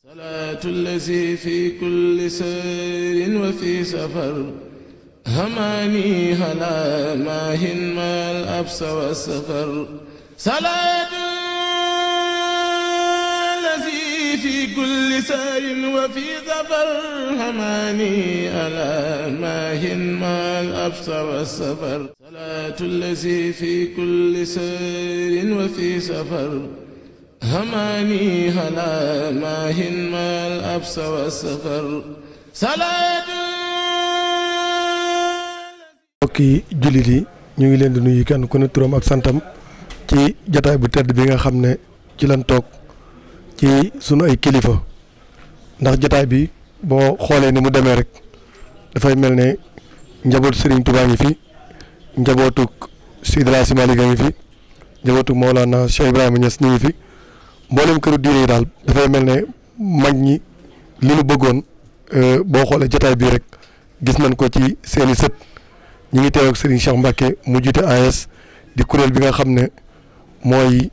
salaatu allazi fi kulli sayrin wa fi safar hamaani halaa maahin maal absa wa safar salaatu allazi fi kulli sayrin wa fi safar hamaani halaa maahin maal absa wa safar salaatu allazi fi kulli sayrin wa fi safar hamaani halaa maahin maal absa wa safar salaatu. mbokki jullit yi ñu ngi leen di nuyu kenn ku ne turam ak santam ci jataay bu tedd bi nga xam ne ci lan toog ci sunu ay kilifa ndax jataay bi boo xoolee ni mu demee rek dafay mel ne njabootu Serigne Touba ngi fi njabootuk Seydi El Hadji Malick ngi fi njabootuk Mawlana Cheikh Ibrahima Niass ñu ngi fi mboolem këru diine yi daal dafay mel ne mag ñi li nu bëggoon boo xoolee jataay bii rek gis nañ ko ci seeni sët ñi ngi teew ak Serigne Cheikh Mbacke mu jiite AS di kuréel bi nga xam ne mooy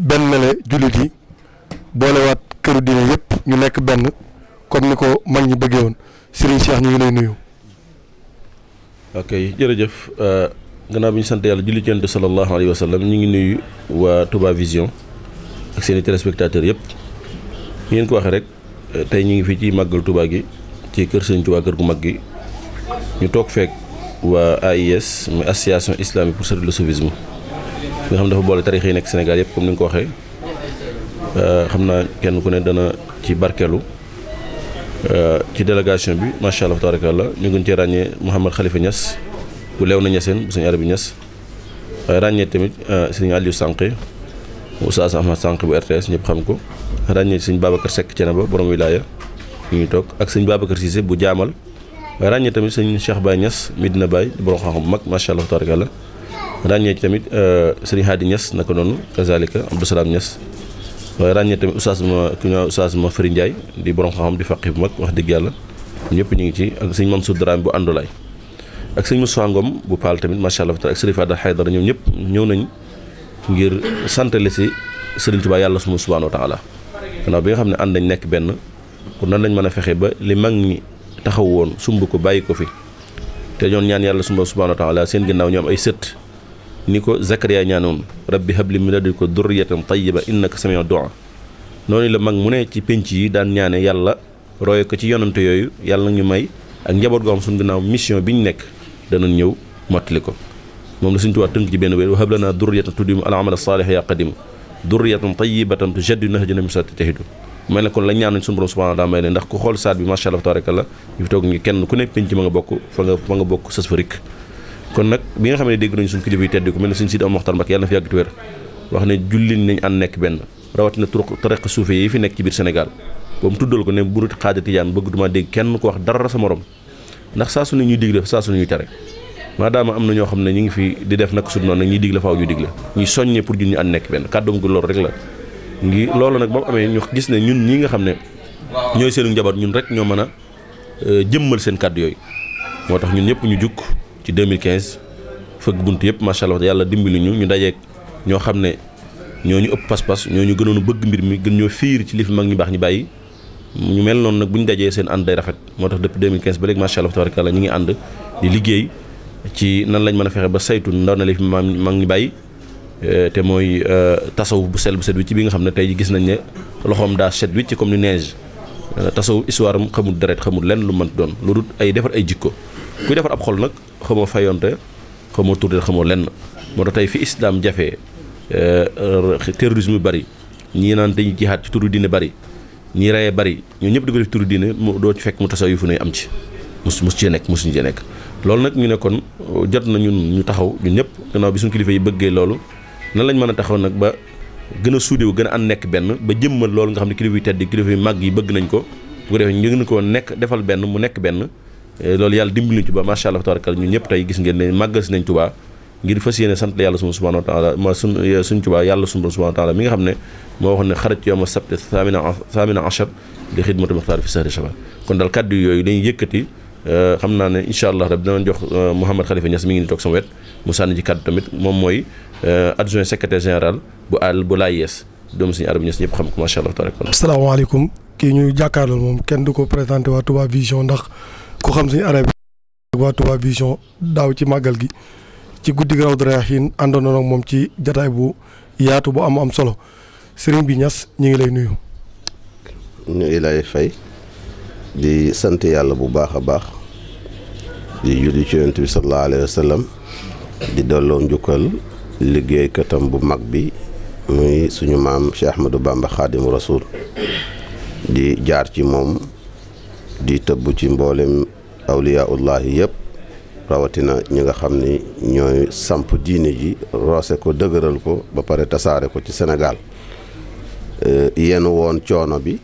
bennale jullit yi boolewaat këru diine yëpp ñu nekk benn comme ni ko mag ñi bëggee woon Serigne Cheikh ñu ngi lay nuyu. ok jërëjëf gannaaw bi ñu sant yàlla julli ci Yonent bi sallallahu alayhi wa sallam ñu ngi nuyu waa Touba Vision ak seeni téléspectateurs yëpp ngeen ko waxee rek tey ñu ngi fii ci màggal Touba gi ci kër Serigne Touba kër gu mag gi ñu toog fekk waa AIS muy association islamique pour servir le soufisme nga xam dafa boole tarix yi nekk Sénégal yëpp comme ni nga ko waxee xam naa kenn ku ne dana ci barkeelu ci délégation bi macha allah tabarakallah ñu ngi cee ràññee Mouhamed Khalifa Niass bu Léona Niassène bu sëñ Arabi Niass waaye ràññee tamit sëñ Aliou Sànqe Oustaz Ahmad Sànqe bu RTS ñëpp xam ko ràññee sëñ Babacar Seck Thiénaba borom wilaya ñu ngi toog ak sëñ Babacar Cissé bu jaamal waaye ràññee tamit sëñ Cheikh Baye Niass Medina Baye di borom xam-xam bu mag macha allah tabarakallah ràññee ci tamit sëñ Hadi Niass naka noonu kazalika Abdou Salam Niass waaye ràññee tamit oustaz ma Fari Ndiaye di borom xam-xam di faqih bu mag wax dëgg yàlla ñëpp ñu ngi ci ak sëñ Mansour Dramé bu Andolaay ak sëñ Moussa Ngom bu Paal tamit macha allah ak Sërif Adal Haydara ñoom ñëpp ñëw nañ ngir santale si Sëriñ Tuubaa yàlla subhaanahu wa taala gannaaw bi nga xam ne ànd nañ nekk benn pour nan lañ mën a fexe ba li mag ñi taxaw woon sumb ko bàyyi ko fi te ñoon ñaan yàlla subhaanahu wa taala seen ginnaaw ñu am ay sët ni ko Zakariya ñaanoon rabbi habli min ladunka durriyatan tayyiba innaka samiu du'a noonu la mag mu ne ci penc yi daan ñaane yàlla roye ko ci yonante yooyu yàlla ñu may ak njaboot goo xam suñu ginnaaw mission bi ñu nekk danañ ñëw mottali ko moom la Sëriñ Tuubaa tënk ci benn wéer wa hab lanaa durriyatan tuddimu al amal saalih ya qadimu durriyatan tayyibatan tujaddidu nahjana min saati tahidu mel ne kon la ñaan nañ suñu borom subhaanahu wa taala may leen ndax ku xool saat bi macha allah tabarakallah ñu fi toog ñu kenn ku ne penc ma nga bokk fa nga bokk sës fa rik kon nag bi nga xam ne dégg nañu suñu kilifa yi tedd ku mel ne suñu Sidi Mokhtar Mbacké yàlla na fi yàgg te wér wax ne jullit nañ ànd nekk benn rawatina tariqa suufe yi fi nekk ci biir Sénégal ba mu tuddal ko ne buruti xaaja tijaan bëgg duma dégg kenn ko wax dara sa morom ndax saa su ne ñuy digle saa su ne ñuy tere maadaama am na ñoo xam ne ñu ngi fi di def nag sud noonu nag ñuy digle faaw ñuy digle ñuy soññe pour ñun ñu ànd nekk benn kàddoom gu loolu rek la ngi loolu nag ba mu amee ñu gis ne ñun ñi nga xam ne ñooy seenu njaboot ñun rek ñoo mën a jëmmal seen kàddu yooyu moo tax ñun ñëpp ñu jukk ci 2015 fëgg bunt yëpp macha allah yàlla dimbali ñu dajeeg ñoo xam ne ñoo ñu ëpp pas-pas ñoo ñu gënoon a bëgg mbir mi gën ñoo fiir ci li fi mag ñu baax ñu bàyyi ñu mel noonu nag bu ñu dajee seen ànd day rafet moo tax depuis 2015 ba léegi macha allah tabarakallah ñu ngi ànd di liggéey ci nan lañ mën a fexe ba saytu ndaw na li fi mag ñu bàyyi te mooy tasawuf bu sell bu set wi ci bi nga xam ne tey ji gis nañ ne loxoom daa set wi ci comme ni neige tasawuf histoire am xamul deret xamul lenn lu mën doon lu dul ay defar ay jikko kuy defar ab xol nag xamoo fayonte xamoo turde xamoo lenn moo tax tey fi islam jafee terrorisme yu bari ñii naan dañuy jihaat ci turu diine bari ñii reyee bari ñoo ñëpp di ko def turu diine mu doo ci fekk mu tasaw yu fu ne am ci mus cee nekk musuñu cee nekk loolu nag ñu ne kon jot na ñun ñu taxaw ñun ñëpp gannaaw bi suñu kilifa yi bëggee loolu nan lañ mën a taxaw nag ba gën a suudewu gën a ànd nekk benn ba jëmmal loolu nga xam ne kilifa yi tedd kilifa yi màgg yi bëgg nañ ko bu ko defee ñu ngi ko nekk defal benn mu nekk benn loolu yàlla dimbali ñu ci ba macha allah tabarakal ñun ñëpp tey gis ngeen ne màggal si nañ Tuubaa ngir fas yéene sant yàlla subhaanahu wa taala ma suñ Tuubaa yàlla subhaanahu wa taala mi nga xam ne moo waxoon ne xarat yawma sabti thamina achar li xidmatu muxtaar fi sahri Shaban kon daal kàddu yooyu dañuy yëkkati xam naa ne incha allah rab danañ jox Mouhamed Khalifa Niass mi ngi ni toog sama wet mu sànni ci kàddu tamit moom mooy adjoint secrétaire général bu l'AIS doomu Sëriñ Adama Niass ñëpp xam ko macha allah taala. asalaamaaleykum kii ñu jàkkaarlool moom kenn du ko présenté waa Touba Vision ndax ku xam Sëriñ Adama waa Touba Vision daaw ci màggal gi ci guddi gi Rawdu Rayaahiin àndoon na moom ci jataay bu yaatu bu am solo sëriñ bi Niass ñu ngi lay nuyu. ñu ngi lay fay di sant yàlla bu baax a baax di julli ci Yonent bi sallallahu alayhi wa sallam di delloo njukkal liggéeykatam bu mag bi muy suñu maam Cheikh Ahmadou Bamba Xaadimu Rasuul di jaar ci moom di tëbb ci mboolem awliyaullahi yëpp rawatina ñi nga xam ni ñooy samp diine ji roose ko dëgëral ko ba pare tasaare ko ci Sénégal yéen woon coono bi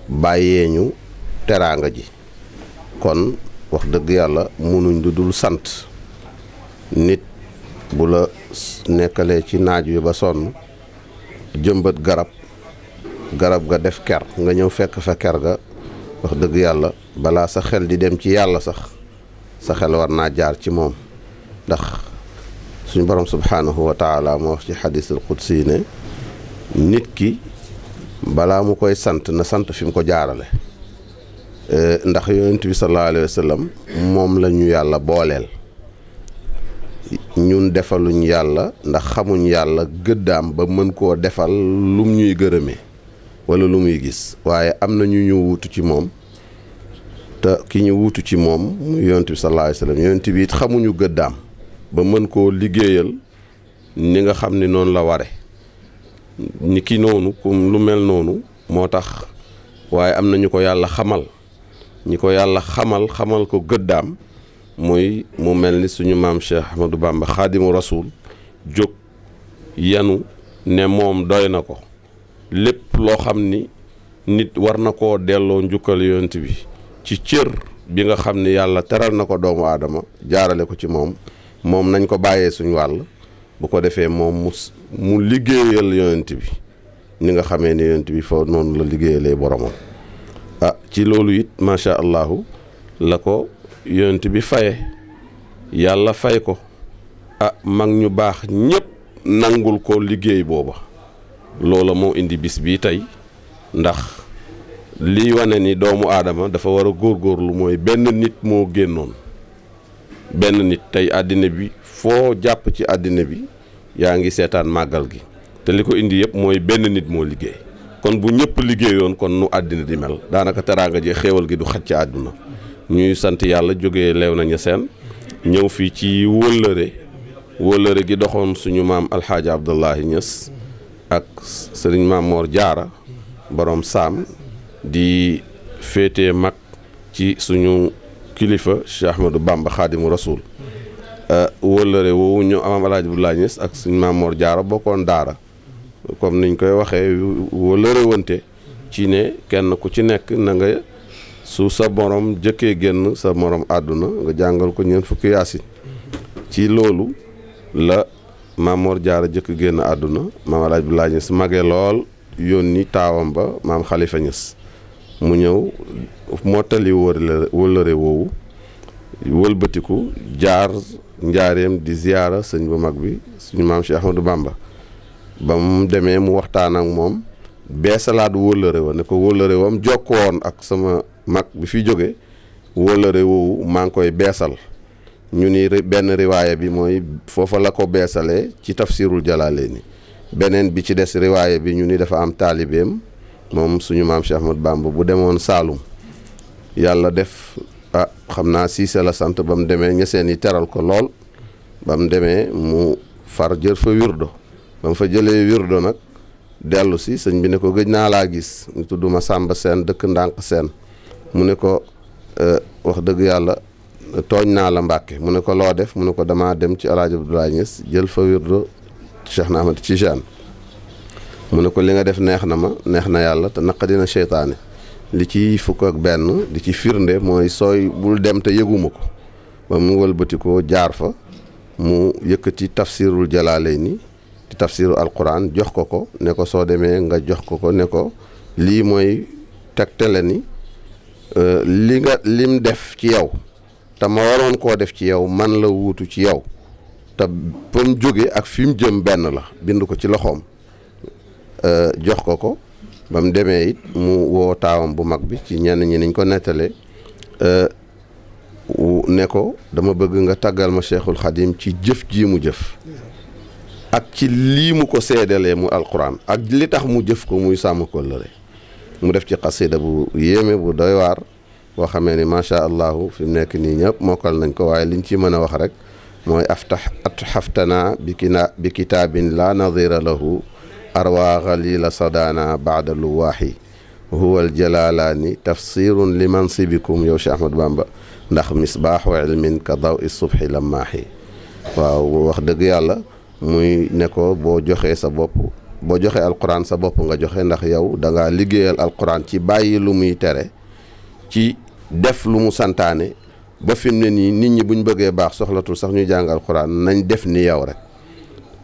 bàyyee ñu teraanga ji kon wax dëgg yàlla munuñ lu dul sant nit bu la nekkalee ci naaj wi ba sonn jëmbat garab ga def ker nga ñëw fekk fa ker ga wax dëgg yàlla balaa sa xel di dem ci yàlla sax sa xel war naa jaar ci moom ndax suñu borom subhaanahu wa taala moo wax ci xadiisul qudsi ne nit ki balaa mu koy sant na sant fi mu ko jaarale ndax yonent bi sallallahu alayhi wa sallam moom la ñu yàlla booleel ñun defaluñ yàlla ndax xamuñ yàlla gëddaam ba mën koo defal lum ñuy gërëmee wala lu muy gis waaye am na ñu wuutu ci moom te ki ñu wuutu ci moom muy yonent bi sallallahu alayhi wa sallam yonent bi it xamuñu gëddaam ba mën koo liggéeyal ni nga xam ni noonu la ware ni ki noonu comme lu mel noonu moo tax waaye am na ñu ko yàlla xamal ñi ko yàlla xamal ko gëddaam mooy mu mel ni suñu maam Cheikh Ahmadou Bamba Xaadimu Rasuul jóg yanu ne moom doy na ko lépp loo xam ni nit war na koo delloo njukkal yonent bi ci cër bi nga xam ni yàlla teral na ko doomu aadama jaarale ko ci moom nañ ko bàyyee suñ wàll bu ko defee moom mu liggéeyal yonent bi ni nga xamee ne yonent bi foo noonu la liggéeyalee boromam ci loolu it macha allahu la ko yonent bi faye yàlla fay ko mag ñu baax ñépp nangul ko liggéey booba loola moo indi bis bii tey ndax liy wane ni doomu aadama dafa war a góorgóorlu mooy benn nit moo génnoon benn nit tey àddina bi foo jàpp ci àddina bi yaa ngi seetaan màggal gi te li ko indi yëpp mooy benn nit moo liggéey kon bu ñëpp liggéeyoon kon nu àddina di mel daanaka teraanga ji xéewal gi du xaj ci àdduna ñuy sant yàlla jógee Léona Niassène ñëw fii ci wëllëre gi doxoon suñu maam alxaaji Abdullahi Niass ak sëriñ maam Mor Jaara borom saam di féete mag ci suñu kilifa Cheikh Ahmadou Bamba Xaadimu Rasuul wëllëre woowu ñu amaam alxaaji Abdullahi Niass ak suñu maam Mor Jaara bokkoon daara comme niñ koy waxee wëllëre wante ci ne kenn ku ci nekk na nga su sa morom jëkkee génn sa morom àdduna nga jàngal ko ñeent fukki yaasin ci loolu la maam Mor Jaara jëkk génn àdduna maam Alaaji Abdoulaye Niass mage lool yónni taawam ba maam Xalifa Niass mu ñëw mottali wëllëre woowu wëlbatiku jaar njaareem di ziyaara sëñ bu mag bi suñu maam Cheikh Ahmadou Bamba ba mu demee mu waxtaan ak moom beesalaat wëllëre wa ne ko wëllëre wam jokkoon ak sama mag bi fi jóge wëllëre woowu maa ngi koy beesal ñu ni benn riwaaya bi mooy foofa la ko beesalee ci tafsirul Jalaalayni beneen bi ci des riwaaya bi ñu ni dafa am taalibeem moom suñu maam Cheikh Ahmadou Bamba bu demoon Saalum yàlla def xam naa Siise la sant ba mu demee ñeseen yi teral ko lool ba mu demee mu far jël fa wirdo ba mu fa jëlee wirdo nag dellu si sëñ bi ne ko gëj naa laa gis ñu tudd ma Sàmba Seen dëkk Ndànk Seen mu ne ko wax dëgg yàlla tooñ naa la Mbàkke mu ne ko loo def mu ne ko damaa dem ci Alaaji Abdoulaye Niass jël fa wirdo Cheikh na Ahmad Tijaan mu ne ko li nga def neex na ma neex na yàlla te naqadina seytaane li ci fukk ak benn li ci firnde mooy sooy bul dem te yëguma ko ba mu wëlbati ko jaar fa mu yëkkati tafsirul Jalaalayni di tafsiru alquran jox ko ne ko soo demee nga jox ko ne ko lii mooy tegtale ni lim def ci yow te ma waroon koo def ci yow man la wuutu ci yow te fa mu jóge ak fi mu jëm benn la bind ko ci loxoom jox ko ba mu demee it mu woo taawam bu mag bi ci ñenn ñi niñ ko nettalee ne ko dama bëgg nga tàggal ma Cheikhul Khadim ci jëf ji mu jëf ak ci lii mu ko seedalee mu alquran ak li tax mu jëf ko muy sàmm kóllëre mu def ci xasida bu yéeme bu doy waar boo xamee ni macha allahu fi mu nekk nii ñëpp mokkal nañ ko waaye liñ ci mën a wax rek mooy xaftana bi kitaabin la nadira lahu arwa xalila sadana baada luwaaxi huwa aljalalaani tafsirun li mansibikum yow Cheikh Ahmadou Bamba ndax misbaaxu ilmin ka daw i subhi lammaaxi waaw wax dëgg yàlla muy ne ko boo joxee sa bopp boo joxee alquran sa bopp nga joxe ndax yow da ngaa liggéeyal alquran ci bàyyi lu muy tere ci def lu mu santaane ba fi mu ne nii nit ñi buñ bëggee baax soxlatul sax ñu jàng alquran nañ def ni yow rek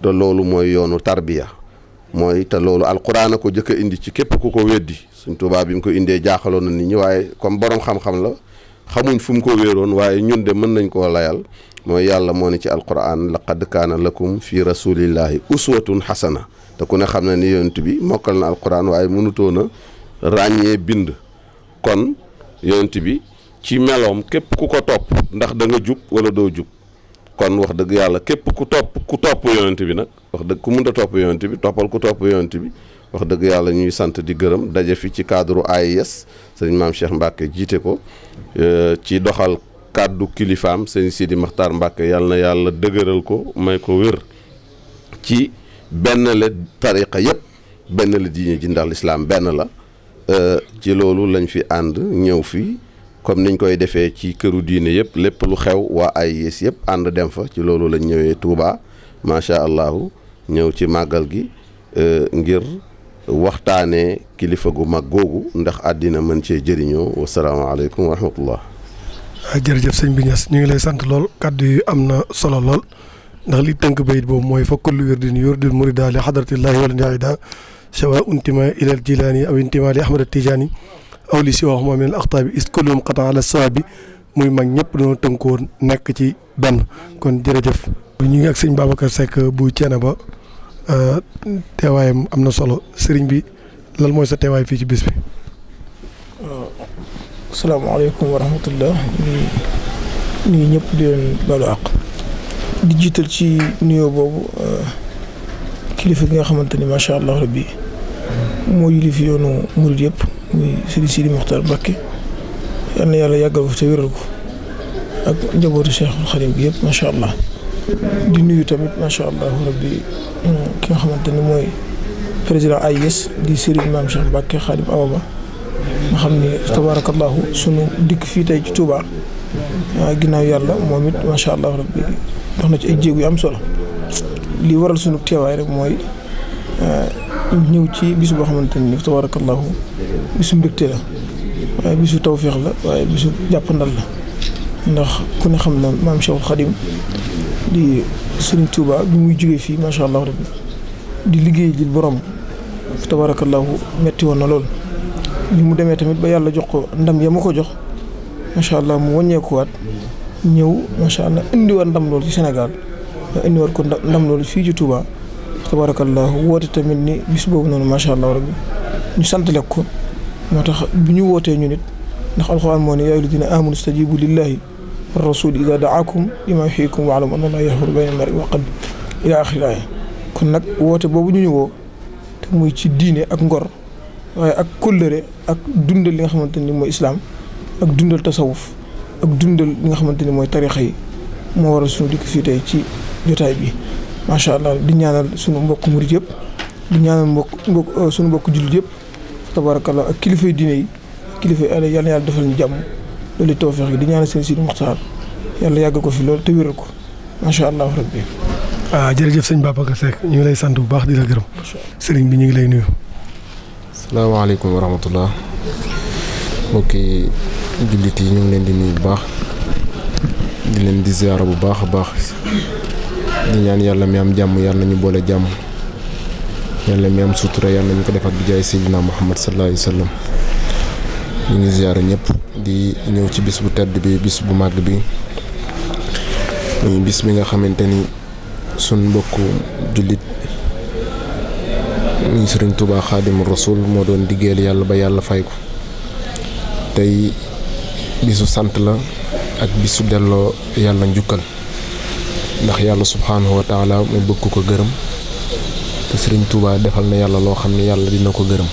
te loolu mooy yoonu tarbiya mooy te loolu alquran a ko jëkk a indi ci képp ku ko weddi Sëñ Tuubaa bi mu ko indee jaaxaloon na nit ñi waaye comme borom xam-xam la xamuñ fu mu ko wéeroon waaye ñun de mën nañ koo layal mooy yàlla moo ne ci alquran laqad kaana lakum fi rasulillahi uswatun xasana te ku ne xam na ni yonent bi mokkal na alquran waaye mënutoon a ràññee bind kon yonent bi ci meloom képp ku ko topp ndax da nga jub wala doo jub kon wax dëgg yàlla képp ku topp yonent bi nag wax dëgg ku mënta topp yonent bi toppal ku topp yonent bi wax dëgg yàlla ñuy sant di gërëm daje fi ci cadre AIS sëñ maam Cheikh Mbacke jiite ko ci doxal kàddu kilifaam sëñ Sidi Maxtaar Mbacke yàlla na yàlla dëgëral ko may ko wér ci benn la tariqa yëpp benn la diine ji ndax lislaam benn la ci loolu lañ fi ànd ñëw fii comme niñ koy defee ci këru diine yëpp lépp lu xew waa AIS yëpp ànd dem fa ci loolu lañ ñëwee Touba macha allahu ñëw ci màggal gi ngir waxtaanee kilifa gu mag googu ndax àddina mën cee jëriñoo wasalaamaaleykum wa rahmatullah. jërëjëf sëñ bi Niass ñu ngi lay sant lool kàddu yi am na solo lool ndax li tënk bayit boobu mooy fa kullu wirdin yurdil murida li xadratillahi wala njaida sawa untima ilal jilaani aw intima li ahmad tijaani aw li si wax moom min al axtaabi is kullum xatan ala sawaabi muy mag ñëpp dañoo tënkoon nekk ci benn kon jërëjëf. ñu ngi ak sëñ Babacar Seck bu Thiénaba teewaayam am na solo sëriñ bi lan mooy sa teewaay fii ci bis bi. waaw asalaamaaleykum wa rahmatullah ñu ñëpp di leen baalu àq di jiital ci nuyoo boobu kilifa gi nga xamante ni macha allah rabbi moo yilif yoonu murid yëpp muy Sëriñ Sidi Moxtaar Mbàkke yal na yàlla yàggal ko te wéral ko ak njabootu Cheikhul Xadim bi yëpp macha allah. di nuyu tamit macha allah rabbi ki nga xamante ni mooy président AIS di Serigne Mame Cheikh Mbacke Khadim Awa Ba nga xam ni tabarakallahu sunu dikk fii tey ci Touba ginnaaw yàlla moom it macha allah rabbi dox na ci ay jéego yu am solo li waral sunu teewaay rek mooy ñëw ci bisu boo xamante ni tabarakallahu bisu mbégte la waaye bisu tawféex la waaye bisu jàppandal la ndax ku ne xam na Mame Cheikhul Khadim di Serigne Touba bi muy jógee fii macha allah rabbi di liggéey ji borom tabarakallahu metti woon na lool bi mu demee tamit ba yàlla jox ko ndam ya ma ko jox macha allah mu wàññeekuwaat ñëw macha allah indiwaat ndam loolu ci Sénégal indiwaat ko ndam loolu fii ci Touba tabarakallahu woote tamit ni bis boobu noonu macha allah rabbi ñu santale ko moo tax bu ñu wootee ñu nit ndax alxuraan moo ne yaa ayyuhalladiina aamanu stajiibu lillahi wa rasuuli izaa da'aakum limaa yuhyiikum wa'lamu anna llaaha yahulu bayna al-mar'i wal qalbi ilaa aaxiri aaya kon nag woote boobu ñu woo te muy ci diine ak ngor waaye ak kóllëre ak dundal li nga xamante ni mooy islaam ak dundal tasawuf ak dundal li nga xamante ni mooy tarixa yi moo waral suñu dikk fii tey ci jotaay bi macha allah di ñaanal suñu mbokk murit yëpp di ñaanal suñu mbokk jullit yëpp tabarakallah ak kilifay diine yi kilifay aada yàlla yàlla defal ñu jàmm loolu tawfeex gi di ñaanal seen Sidi Muxtaar yàlla yàggal ko fi loolu te wéral ko macha allah rabbi. jërëjëf sëñ Babacar Seck ñu ngi lay sant bu baax di la gërëm sëriñ bi ñu ngi lay nuyu. salaamaaleykum wa rahmatullah mbokki jullit yi ñu ngi leen di nuyu bu baax di leen di ziyaara bu baax a baax di ñaan yàlla mi am jàmm yàlla ñu boole jàmm yàlla mi am sutura yàlla ñu ko def ak bi jaay Seydina Muhammad sallallahu alayhi wa sallam ñu ngi ziyaara ñëpp di ñëw ci bis bu tedd bi bis bu màgg bi muy bis bi nga xamante ni sun mbokku jullit muy Sëriñ Tuubaa Xaadimu Rasuul moo doon liggéeyal yàlla ba yàlla fay ko tey bisu sant la ak bisu delloo yàlla njukkal ndax yàlla subhaanahu wa taala mu bëgg ko gërëm te Sëriñ Tuubaa defal na yàlla loo xam ne yàlla dina ko gërëm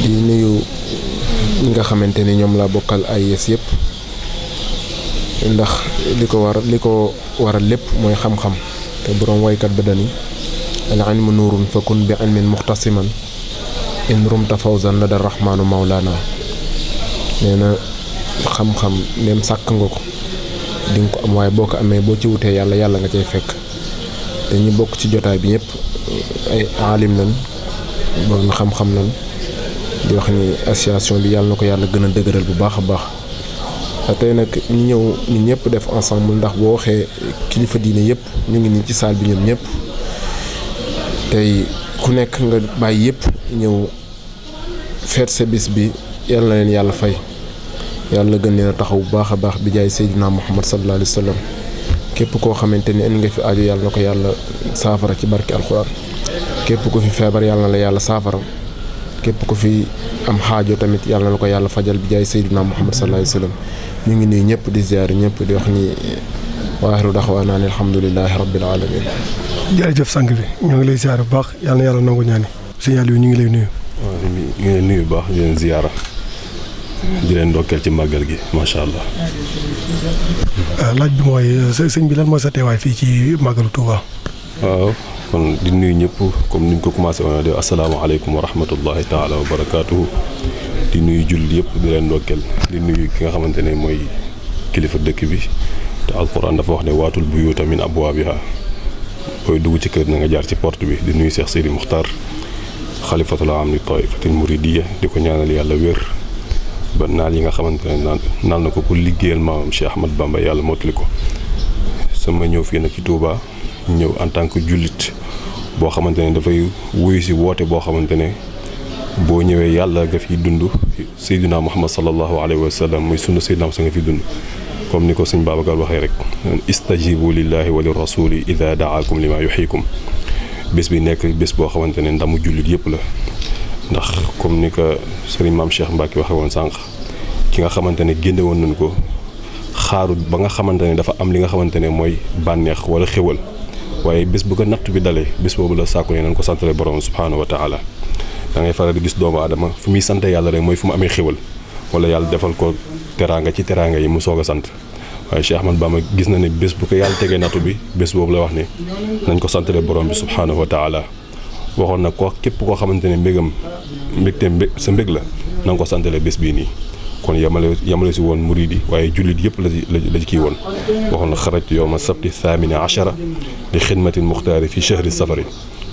di nuyu ñi nga xamante ni ñoom laa bokkal AIS yëpp ndax li ko waral lépp mooy xam-xam te boroom waykat ba dani al ilmu nuurun fa kun bi ilmin muxtasiman in rumta fawzan la da rahmaanu mawlaana nee na xam-xam ndem sàkk nga ko di nga ko am waaye boo ko amee boo ci wutee yàlla nga cay fekk te ñu bokk ci jotaay bi ñëpp ay aalim lañ borom xam-xam lañ di wax ni association bi yàlla na ko yàlla gën a dëgëral bu baax a baax tey nag ñu ñëw ñu ñëpp def ensemble ndax boo waxee kilifa diine yëpp ñu ngi nii ci salle bi ñoom ñëpp tey ku nekk nga bàyyi yëpp ñëw feet sa bis bi yàlla na leen yàlla fay yàlla gën leen a taxaw bu baax a baax bi jaay Seydina Muhammad sallallahu alayhi wa sallam képp koo xamante ni indi nga fi aju yàlla na ko yàlla saafara ci barki alxuraan képp ku fi feebar yàlla na la yàlla saafara képp ku fi am xaajo tamit yàlla na ko yàlla fajal bi jaay Seydina Muhammad sallallahu alayhi wa sallam ñu ngi nuyu ñëpp di ziar ñëpp di wax ni waaxiru daxwaana alhamdulillahi rabbil alamin jërëjëf sang bi ñoo ngi lay ziar bu baax yàlla na yàlla nangu ñaani signal yu ñu ngi lay nuyu. waaw ñu ngi leen nuyu bu baax di leen ziara di leen ndokkeel ci màggal gi macha allah. laaj bi mooy sëñ bi lan mooy sa teewaay fii ci màggalu Touba. waaw kon di nuyu ñëpp comme ni ñu ko commencé woon a def asalaamaaleykum wa rahmatullahi taala wa barakaatuhu di nuyu jullit yëpp di leen ndokkeel di nuyu ki nga xamante ne mooy kilifa dëkk bi te alquran dafa wax ne waatul buyuuta min abwaabiha booy dugg ci kër na nga jaar ci porte bi di nuyu Cheikh Seydi Muxtaar xalifatul aam li taifatil muridiyya di ko ñaanal yàlla wér ba naal yi nga xamante ne naal na ko pour liggéeyal maamam Cheikh Ahmad Bamba yàlla mottali ko sama ñëw fii nag ci Touba ñëw en tant que jullit boo xamante ne dafay wuyu si woote boo xamante ne boo ñëwee yàlla nga fiy dund Seydina Muhammad sallallahu alayhi wa sallam muy sunna Seydina Muhammad nga fiy dund comme ni ko sëñ Babacar waxee rek istajibu lillahi wa lirrasuli ida daakum lima yuxiikum bés bi nekk bés boo xamante ne ndamu jullit yëpp la ndax comme ni ko sëriñ maam Cheikh Mbacke waxee woon sànq ki nga xamante ne génne woon nañ ko xaaru ba nga xamante ne dafa am li nga xamante ne mooy bànneex wala xéwal waaye bés bu ko natt bi dalee bés boobu la sàkku ne nañ ko santale borom subhaanahu wa taala da ngay faral di gis doomu aadama fu muy sante yàlla rek mooy fu mu amee xéwal wala yàlla defal ko teraanga ci teraanga yi mu soog a sant waaye Cheikh Ahmad Bamba gis na ne bés bu ko yàlla tegee nattu bi bés boobu la wax ne nañ ko santale borom bi subhaanahu wa taala waxoon na ko képp koo xamante ne mbégte sa mbég la na nga ko santale bés bii nii kon yamale si woon muridi waaye jullit yëpp la kii woon waxoon na xarajtu yawma sabti thamina achara li xidmatil muxtaari fi chahri safari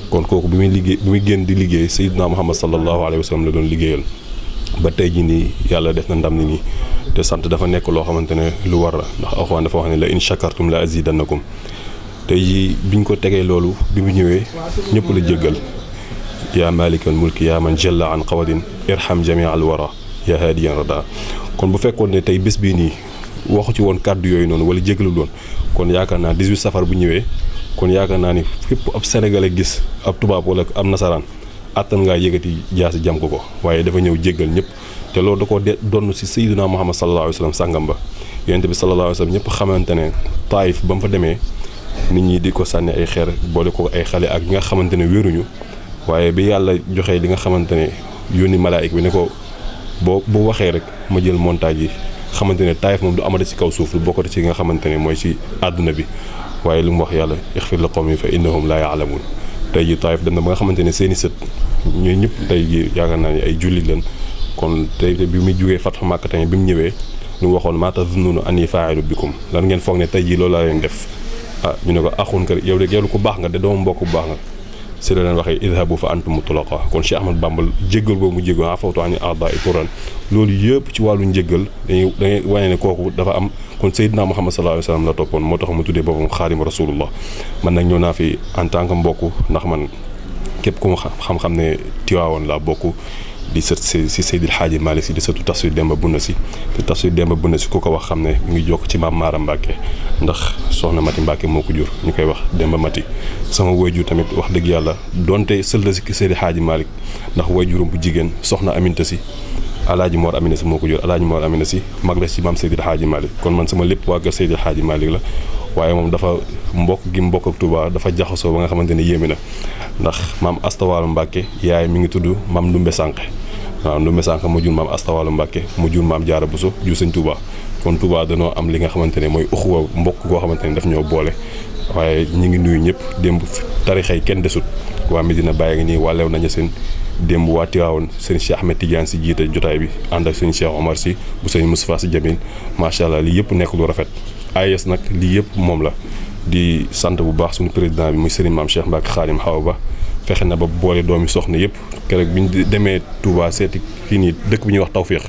kon kooku bi muy génn di liggéey Seydina Muhammad sallallahu alayhi wa sallam la doon liggéeyal ba tey jii nii yàlla def na ndam ni nii te sant dafa nekk loo xamante ne lu war la ndax Alxuraan dafa wax ne la in shakartum la azidannakum tey jii biñ ko tegee loolu bi mu ñëwee ñëpp la jéggal yaa malikal mulki yaa man jalla an qawadin irham jamia al wara yaa haadiyan rada kon bu fekkoon ne tey bés bii nii waxu ci woon kàddu yooyu noonu wala jéggalul woon kon yaakaar naa 18 safar bu ñëwee kon yaakaar naa ni fépp ab sénégalais gis ab tubaab wala am nasaraan attan ngaa yëgati jaasi jam ko waaye dafa ñëw jéggal ñëpp te loolu da koo donn si Seydina Muhammad sallallahu alayhi wa sallam sàngam ba yonent bi sallallahu alayhi wa sallam ñëpp xamante ne Taayif ba mu fa demee nit ñi di ko sànni ay xeer boole ko ay xale ak ñi nga xamante ne wéruñu waaye bi yàlla joxee li nga xamante ne yónni malaayik bi ne ko bu waxee rek ma jël montagne yi xamante ne Taayif moom du amati ci kaw suuf lu bokkati ci nga xamante ne mooy ci àdduna bi waaye lu mu wax yàlla ixfir li qawmi fa innahum laa yaalamuun tey ji Taayif dem na ba nga xamante ne seeni sët ñooy ñëpp tey ji yaakaar naa ne ay jullit lañ kon tey bi muy jógee Fathu Makka tamit bi mu ñëwee lu mu waxoon maa tazunnuuna annii faa'ilu bikum lan ngeen foog ne tey jii loolu laa leen def ñu ne ko axun kër yow de yow ku baax nga de doomu mbokk bu baax nga si la leen waxee idhabu fa antum mutlaqa kon Cheikh Ahmad Bamba jéggal boobu mu jéggal afawtu ani a'daa'i turan loolu yëpp ci wàllu njéggal dangay wane ne kooku dafa am kon Seydina Muhammad sallallahu alayhi wa sallam la toppoon moo tax mu tuddee boppam xaadim rasulullah man nag ñëw naa fi en tant que mbokk ndax man képp ku ma xam-xam ne Tiwaawoon laa bokk di sët si Seydil Hadji Malick si di sëtu Tafsir Demba Bunna si te Tafsir Demba Bunna si ku ko wax xam ne mu ngi jokk ci maam Maara Mbacke ndax soxna Mati Mbacke moo ko jur ñu koy wax Demba Mati sama waajur tamit wax dëgg yàlla donte sël la si Seydil Hadji Malick ndax waajuram bu jigéen soxna Aminta si Alaaji Mor Amina si moo ko jur Alaaji Mor Amina si mag la ci maam Seydil Hadji Malick kon man sama lépp waa kër Seydil Hadji Malick la waaye moom dafa mbokk gi mbokk ak Touba dafa jaxasoo ba nga xamante ne yéeme na ndax maam Astawalu Mbacke yaay mi ngi tudd maam Ndumbe Sànqe waaw Ndumbe Sànqe mu jur maam Astawalu Mbacke mu jur maam Jaara Buso jur sëñ Touba kon Touba danoo am li nga xamante ne mooy uxuwa mbokk goo xamante ne daf ñoo boole waaye ñi ngi nuyu ñëpp démb tarixay kenn desut waa Medina Baye ngi nii waa Léona Niassène démb waa Tiwaawoon sëñ Cheikh Ahmed Tidiane si jiite jotaay bi ànd ak sëñ Cheikh Omar si bu sëñ Moustapha si Jamil macha allah lii yëpp nekk lu rafet AIS nag lii yëpp moom la di sant bu baax suñu président bi muy Serigne Mame Cheikh Mbacke Xaadim Xawa Ba fexe na ba boole doomi soxna yëpp keroog bi ñu demee Touba seeti fii nii dëkk bi ñuy wax Tawféex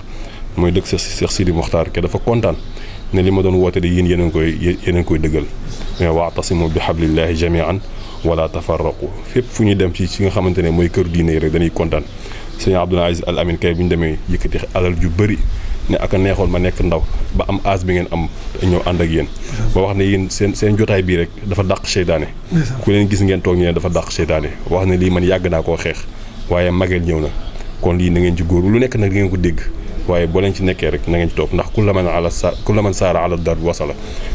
mooy dëkk Cheikh Sidi Mokhtar ke dafa kontaan ne li ma doon woote de yéen yéen a ngi koy dëggal mais wa'tasimu bi hablillahi jami'an wala tafarraqu fépp fu ñuy dem ci nga xamante ne mooy kër diine yi rek dañuy kontaan sëñ Abdoul Aziz Al Amin kay bu ñu demee yëkkati alal ju bëri ne ak a neexoon ma nekk ndaw ba am âge bi ngeen am ñëw ànd ak yéen ba wax ne yéen seen jotaay bii rek dafa dàq seytaane ku leen gis ngeen toog ñu ne dafa dàq seytaane wax ne lii man yàgg naa koo xeex waaye mageel ñëw na kon lii na ngeen ci góor lu nekk nag ngeen ko dégg waaye boo leen ci nekkee rek na ngeen ci toog ndax ku la man saara ala dar wasala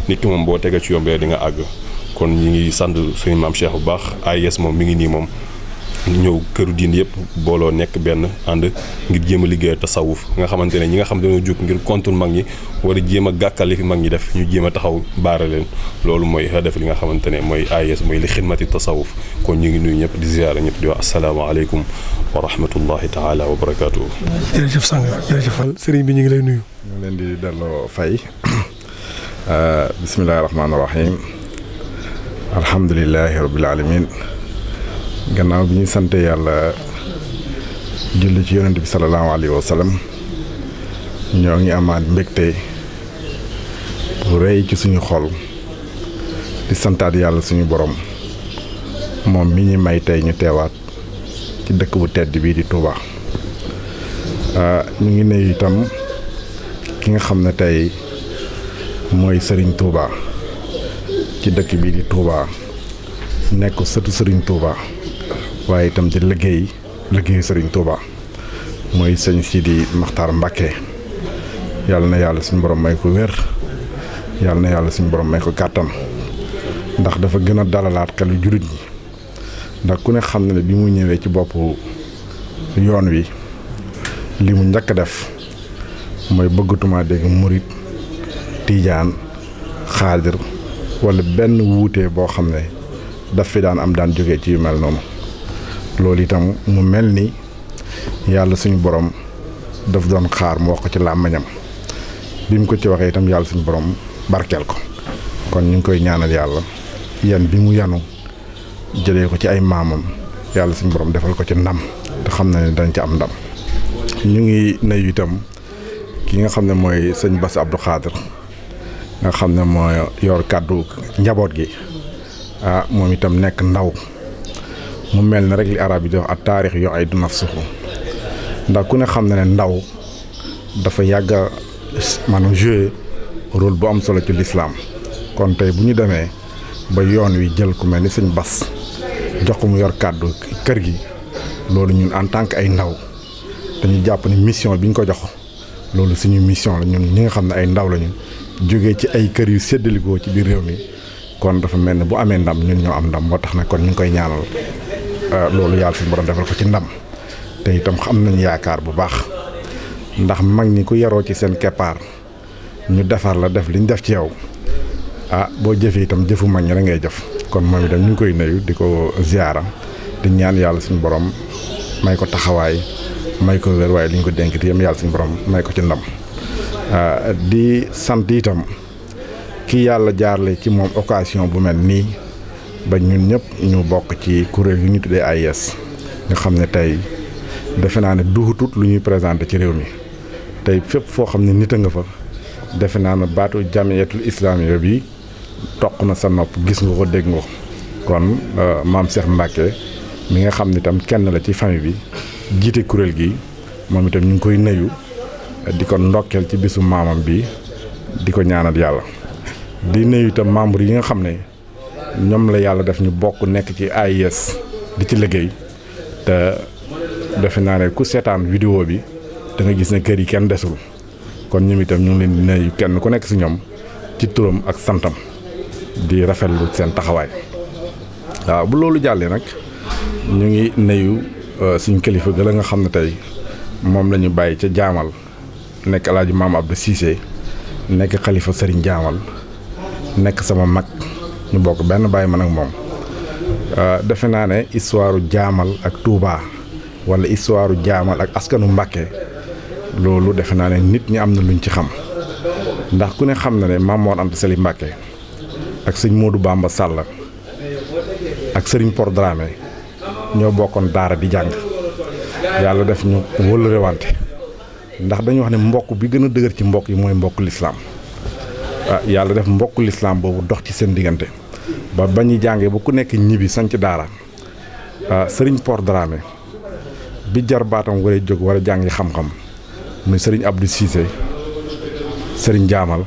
nit ki moom boo tegee ci yomb di nga àgg kon ñi ngi sant suñu maam Cheikh bu baax AIS moom mi ngi nii moom ñëw këru diin yëpp booloo nekk benn ànd ngir jéem a liggéey tasawuf nga xamante ne ñi nga xam dañoo jóg ngir kontul mag ñi war a jéem a gàkkal li fi mag ñi def ñu jéem a taxaw baara leen loolu mooy def li nga xamante ne mooy AIS mooy li xidmati tasawuf kon ñu ngi nuyu ñëpp di ziyaara ñëpp di wax asalaamaaleykum wa rahmatullahi taala wa barakaatu. jërëjëf sang jërëjëfal sëriñ bi ñu ngi lay nuyu. ñu ngi leen di delloo fay bismillahi rahmaani rahim alhamdulilahi rabbil alamin gannaaw bi ñu sante yàlla julli ci yonent bi salallaahu alayhi wa sallam ñoo ngi amaat mbégte bu rëy ci suñu xol di santaat yàlla suñu borom moom mi ñu may tey ñu teewaat ci dëkk bu tedd bii di Touba ñu ngi nuyu itam ki nga xam ne tey mooy Serigne Touba ci dëkk bii di Touba nekk sëtu Serigne Touba waaye itam ci liggéeyu Serigne Touba mooy sëñ Sidi Mokhtar Mbacke yàlla na yàlla suñu borom may ko wér yàlla na yàlla suñu borom may ko kàttan ndax dafa gën a dalalaat xelu jullit ñi ndax ku ne xam na ne bi mu ñëwee ci boppu yoon wi li mu njëkk a def mooy bëggatuma dégg murit tiijaan xaadir wala benn wuute boo xam ne daf fi daan am daan jógee ci yu mel noonu loolu itam mu mel ni yàlla suñu borom daf doon xaar mu wax ko ci làmmiñam bi mu ko ci waxee itam yàlla suñu borom barkeel ko kon ñu ngi koy ñaanal yàlla yan bi mu yanu jëlee ko ci ay maamam yàlla suñu borom defal ko ci ndam te xam na ne dañ ci am ndam ñu ngi nuyu itam ki nga xam ne mooy sëñ Bass Abdou Khadir nga xam ne moo yor kàddu njaboot gi moom itam nekk ndaw mu mel ne rek li arab yi di wax ak taarix yoo ay du nafsuhu ndax ku ne xam ne ndaw dafa yàgg a maanaam jouer rôle bu am solo ci lislaam kon tey bu ñu demee ba yoon wi jël ku mel ni sëñ Bass jox ko mu yor kàddu kër gi loolu ñun en tant que ay ndaw dañu jàpp ne mission bi ñu ko jox loolu suñu mission la ñun ñi nga xam ne ay ndaw lañu jógee ci ay kër yu séddalikoo ci biir réew mi kon dafa mel ne bu amee ndam ñun ñoo am ndam moo tax nag kon ñu ngi koy ñaanal loolu yàlla suñu borom defal ko ci ndam te itam xam nañu yaakaar bu baax ndax mag ñi ku yaroo ci seen keppaar ñu defar la def li ñu def ci yow boo jëfee itam jëfu mag ñi la ngay jëf kon moom itam ñu ngi koy nuyu di ko ziyaara di ñaan yàlla suñu borom may ko taxawaay may ko wér waaye li ñu ko dénk yam yàlla suñu borom may ko ci ndam di sant itam ki yàlla jaarle ci moom occasion bu mel nii ba ñun ñëpp ñu bokk ci kuréel yu ñu tuddee AIS nga xam ne tey defe naa ne duhutut lu ñuy présenté ci réew mi tey fépp foo xam ne nit a nga fa defe naa ne baatu jamiyatul islamiya bi toq na sa nopp gis nga ko dégg nga ko kon maam Cheikh Mbacke mi nga xam ne itam kenn la ci famille bi jiite kuréel gi moom itam ñu ngi koy nuyu di ko ndokkeel ci bisu maamam bi di ko ñaanal yàlla di nuyu itam membre yi nga xam ne ñoom la yàlla def ñu bokk nekk ci AIS di ci liggéey te defe naa ne ku seetaan vidéo bi da nga gis ne kër yi kenn desul kon ñoom itam ñu ngi leen di nuyu kenn ku nekk si ñoom ci turam ak santam di rafetlu seen taxawaay waaw bu loolu jàllee nag ñu ngi nuyu suñ kilifa ga la nga xam ne tey moom la ñu bàyyi ca jaamal nekk El Hadj Maam Abdou Cissé nekk xalifa Serigne Jaamal nekk sama mag ñu bokk benn bàyyi man ak moom defe naa ne histoire jaamal ak Touba wala histoire jaamal ak askanu Mbàkke loolu defe naa ne nit ñi am na luñ ci xam ndax ku ne xam na ne Maam Mor Anta Sali Mbàkke ak sëñ Modou Bamba Sall ak Serigne Por Dramé ñoo bokkoon daara di jàng yàlla def ñu wëllërewante ndax dañu wax ne mbokk bi gën a dëgër ci mbokk yi mooy mbokk lislaam yàlla def mbokk lislaam boobu dox ci seen diggante ba bañuy jàngee ba ku nekk ñibbi sanc daara Serigne Por Dramé bi jar baatam war a jóg war a jàngi xam-xam muy Serigne Abdou Cissé Serigne Jaamal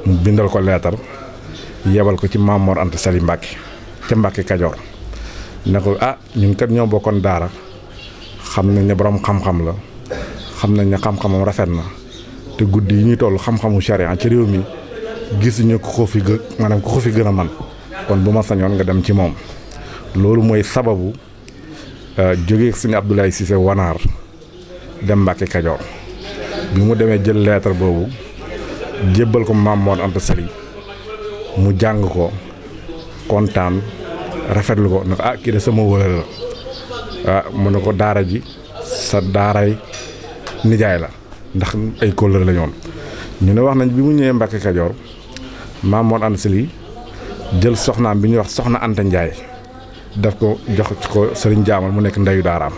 mu bindal ko leetar yebal ko ci Maam Mor Anta Sali Mbàkke ca Mbàkke Kajoor ne ko ñun kat ñoo bokkoon daara xam nañ ne borom xam-xam la xam nañ ne xam-xamam rafet na te guddi yi ñuy toll xam-xamu charia ci réew mi gisuñu ko fi maanaam ko fi gën a man kon bu ma sañoon nga dem ci moom loolu mooy sababu jógee sëñ Abdoulaye Cissé Wanaar dem Mbàkke Kajoor bi mu demee jël lettre boobu jébbal ko Maam Mor Anta Sali mu jàng ko kontaan rafetlu ko ne ko kii de sama wëla la mu ne ko daara ji sa daaray nijaay la ndax ay kóllëre la ñoon ñu ne wax nañ bi mu ñëwee Mbàkke Kajoor Maam Mor Anta Sali jël soxnaam bi ñuy wax soxna Anta Njaay daf ko jox ko Sëriñ Jaamal mu nekk ndeyu daaraam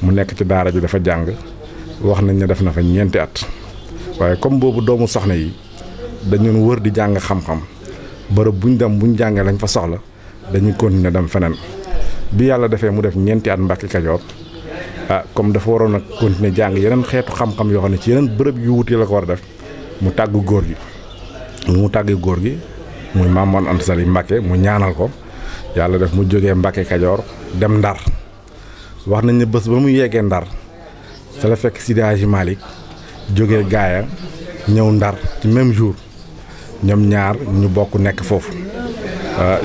mu nekk ci daara ji dafa jàng wax nañ ne def na fa ñeenti at waaye comme boobu doomu soxna yi dañu wër di jàng xam-xam bërëb buñ dem buñ jàngee lañ fa soxla dañuy continuer dem feneen bi yàlla defee mu def ñeenti at Mbàkke Kajoor comme dafa waroon a continuer jàng yeneen xeetu xam-xam yoo xam ne ci yeneen bërëb yu wuti la ko war a def mu tàggu góor gi mu tàggu góor gi muy Maam Mor Anta Sali Mbàkke mu ñaanal ko yàlla def mu jógee Mbàkke Kajoor dem Ndar wax nañ ne bés ba mu yeggee Ndar sa la fekk Seydi Hadji Malick jógee gaaya ñëw Ndar ci même jour ñoom ñaar ñu bokk nekk foofu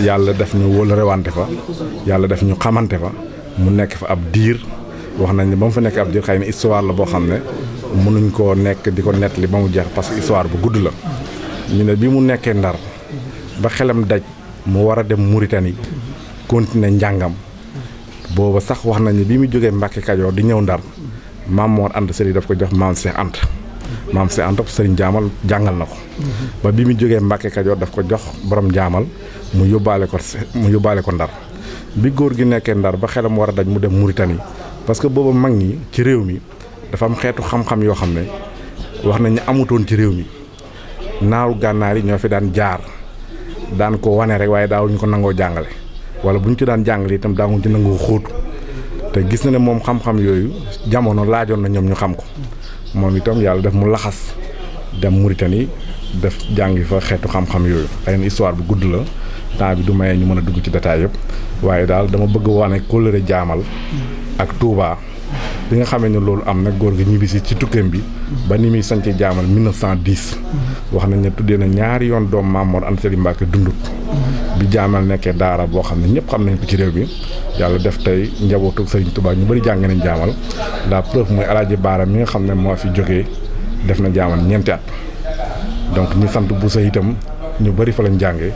yàlla def ñu wóllërewante fa yàlla def ñu xamante fa mu nekk fa ab diir wax nañ ne ba mu fa nekk ab diir xëy na histoire la boo xam ne mënuñ koo nekk di ko nettali ba mu jeex parce que histoire bu gudd la ñu ne bi mu nekkee Ndar ba xelam daj mu war a dem Mauritanie continuer njàngam booba sax wax nañ ne bi mu jógee Mbàkke Kajoor di ñëw Ndar Maam Mor Anta Sali daf ko jox Maam Cheikh Anta Maam Cheikh Anta Sëriñ Jaamal jàngal na ko ba bi mu jógee Mbàkke Kajoor daf ko jox borom Jaamal mu yóbbaale ko Ndar bi góor gi nekkee Ndar ba xelam war a daj mu dem Mauritanie parce que booba mag ñi ci réew mi dafa am xeetu xam-xam yoo xam ne wax nañ ne amutoon ci réew mi naaru gànnaar yi ñoo fi daan jaar daan ko wane rek waaye daawuñu ko nangoo jàngale wala bu ñu ci daan jàngale itam daawuñu ci nangoo xóotu te gis na ne moom xam-xam yooyu jamono laajoon na ñoom ñu xam ko moom itam yàlla def mu laxas dem Mauritanie def jàngi fa xeetu xam-xam yooyu xëy na histoire bu gudd la temps bi du mayee ñu mën a dugg ci détail yëpp waaye daal dama bëgg wane kóllëre Jaamal ak Touba bi nga xamee ne loolu am nag góor gi ñibbisi ci tukkeem bi ba ni muy sañc Jaamal 1910 wax nañ ne tuddee na ñaari yoon doom Maam Mor Anta Sali Mbàkke dundut bi Jaamal nekkee daara boo xam ne ñëpp xam nañ ko ci réew bi yàlla def tey njabootu Sëriñ Touba ñu bëri jàng nañ Jaamal la preuve mooy Alaaji Baara mi nga xam ne moo fi jógee def na Jaamal ñeenti at donc ñi sant Buso itam ñu bëri fa lañ jàngee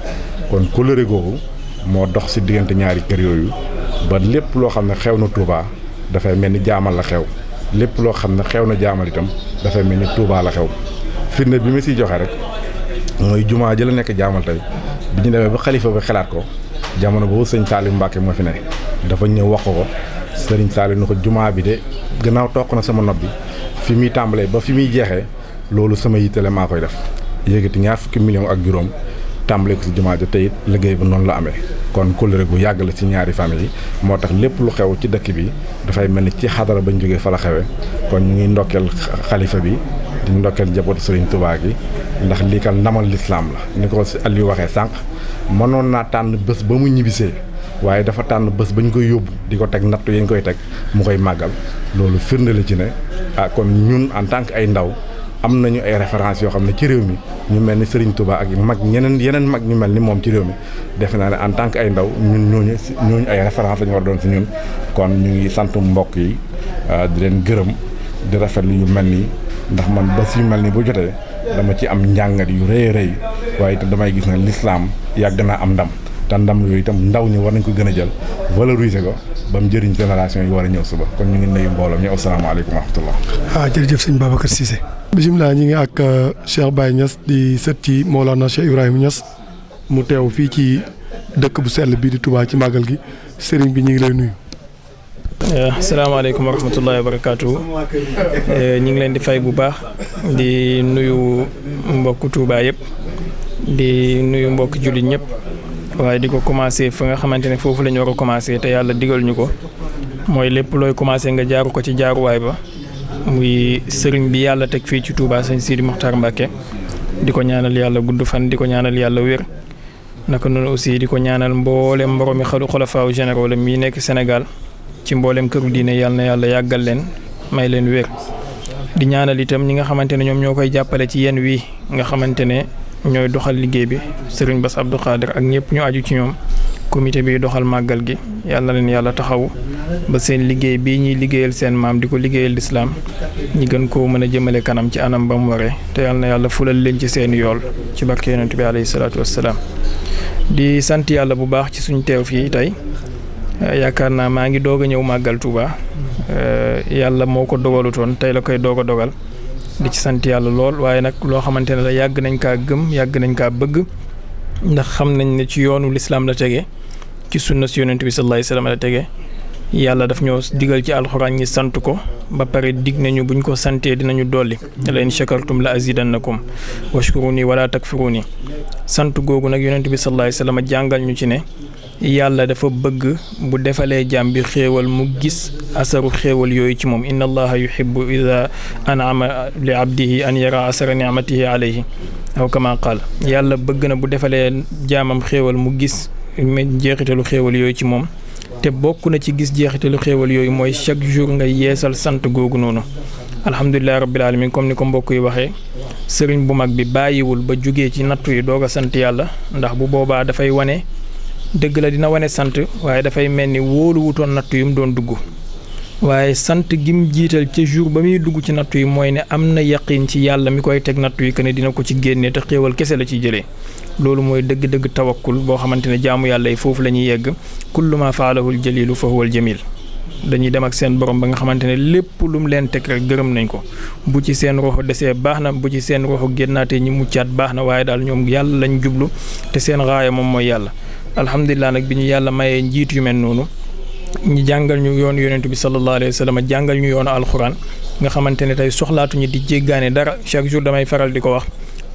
kon kóllëre googu moo dox si diggante ñaari kër yooyu ba lépp loo xam ne xew na Touba dafay mel ni Jaamal la xew lépp loo xam ne xew na Jaamal itam dafay mel ni Touba la xew firnde bi ma siy joxe rek mooy jumaa ji la nekk Jaamal tey bi ñu demee ba xalifa ba xalaat ko jamono boobu sëñ Saliou Mbacke moo fi ne dafa ñëw wax ko sëriñ Saliou ni ko jumaa bi de gannaaw toog na sama nopp bi fi muy tàmbalee ba fi muy jeexee loolu sama yittale maa koy def yéegati 20 millions ak juróom tàmbale ko si jumaa ja tey it liggéey ba noonu la amee kon kóllëre gu yàgg la ci ñaari famille yi moo tax lépp lu xew ci dëkk bi dafay mel ni ci xadara bañ jógee fa la xewe kon ñu ngi ndokkeel xalifa bi di ndokkeel njabootu Serigne Touba gi ndax lii kan ndamal lislaam la ni ko Aliou waxee sànq mënoon naa tànn bés ba mu ñibbisee waaye dafa tànn bés ba ñu koy yóbbu di ko teg nattu yi ñu koy teg mu koy màggal loolu firnde la ci ne kon ñun en tant que ay ndaw am nañu ay références yoo xam ne ci réew mi ñu mel ni Serigne Touba ak mag yeneen mag ñu mel ni moom ci réew mi defe naa ne en tant que ay ndaw ñun ñooñu ay références la ñu war a doon si ñun kon ñu ngi sant mbokk yi di leen gërëm di rafetlu yu mel nii ndax man bés yu mel ni bu jotee dama ci am njàngat yu rëy rëy waaye te damay gis ne l'islam yàgg naa am ndam te ndam yooyu itam ndaw ñi war nañ ko gën a jël valoriser ko ba mu jëriñ génération yi war a ñëw suba kon ñu ngi nuyu mbooloo mi asalaamaaleykum wa rahmatullah. jërëjëf sëñ Babacar Cissé. bisimilah ñi ngi ak Cheikh Baye Niass di sët ci Mawlana Cheikh Ibrahima Niass mu teew fii ci dëkk bu sell bii di Touba ci màggal gi sëriñ bi ñu ngi lay nuyu. asalaamaaleykum wa rahmatullahi wa barakaatu. ñu ngi leen di fay bu baax di nuyu mbokku Touba yëpp di nuyu mbokk jullit ñëpp waaye di ko commencé fa nga xamante ne foofu la ñu war a commencé te yàlla digal ñu ko mooy lépp looy commencé nga jaaru ko ci jaaruwaay ba muy sëriñ bi yàlla teg fii ci Touba sëñ Sidi Mokhtar Mbacké di ko ñaanal yàlla gudd fan di ko ñaanal yàlla wér naka noonu aussi di ko ñaanal mboolem mboromi xalafaaw généraux la mi nekk Sénégal ci mboolem këru diine yàlla na yàlla yàggal leen may leen wér di ñaanal itam ñi nga xamante ne ñoom ñoo koy jàppale ci yenn wii nga xamante ne ñooy doxal liggéey bi sëriñ Bass Abdou Khadir ak ñëpp ñu aju ci ñoom comité bi doxal màggal gi yàlla na leen yàlla taxaw ba seen liggéey bii ñuy liggéeyal seen maam di ko liggéeyal lislaam ñi gën koo mën a jëmale kanam ci anam ba mu waree te yàlla na yàlla fulal leen ci seen yool ci barke yonent bi alayhi salaatu wassalaam di sant yàlla bu baax ci suñ teew fii tey yaakaar naa maa ngi doog a ñëw màggal Touba yàlla moo ko dogalutoon tey la koy doog a dogal di ci sant yàlla lool waaye nag loo xamante ne la yàgg nañ kaa gëm yàgg nañ kaa bëgg ndax xam nañ ne ci yoonu lislaam la tege ci sunna si yonent bi sallallahu alayhi wasallam la tege yàlla daf ñoo digal ci alxuraan ñi sant ko ba pare dig nañu buñ ko santee dinañu dolli la in shakartum la azidannakum washkuruni wala takfuruni sant googu nag yonent bi sallallahu alayhi wasallam jàngal ñu ci ne yàlla dafa bëgg bu defalee jaam bi xéewal mu gis asaru xéewal yooyu ci moom inna allaha yuhibbu ida an'ama li abdihi an yara asara ni'matihi alayhi aw kama qaal yàlla bëgg na bu defalee jaamam xéewal mu gis jeexitalu xéewal yooyu ci moom te bokk na ci gis jeexitalu xéewal yooyu mooy chaque jour nga yeesal sant googu noonu alhamdulilahi rabbil alamin comme ni ko mbokk yi waxee sëriñ bu mag bi bàyyiwul ba jógee ci nattu yi doog a sant yàlla ndax bu boobaa dafay wane dëgg la dina wane sant waaye dafay mel ni wóolu wutoon nattu yi mu doon dugg waaye sant gim jiital ca jour ba muy dugg ci nattu yi mooy ne am na yaqin ci yàlla mi koy teg nattu yi que ne dina ko ci génnee te xéewal kese la ciy jëlee loolu mooy dëgg-dëgg tawakkul boo xamante ne jaamu yàlla yi foofu la ñuy yegg kullu ma faalahul jalilu fa huwal jamil dañuy dem ak seen borom ba nga xamante ne lépp lu mu leen teg rek gërëm nañ ko bu ci seen roxo desee baax na bu ci seen roxo génnaatee ñi muccaat baax na waaye daal ñoom yàlla lañ jublu te seen raaya moom mooy yàlla alhamdulilah nag bi ñu yàlla mayee njiit yu mel noonu ñu jàngal ñu yoonu yonent bi sallallahu alayhi wa sallam jàngal ñu yoonu alxuraan nga xamante ne tey soxlaatuñu di jéggaane dara chaque jour damay faral di ko wax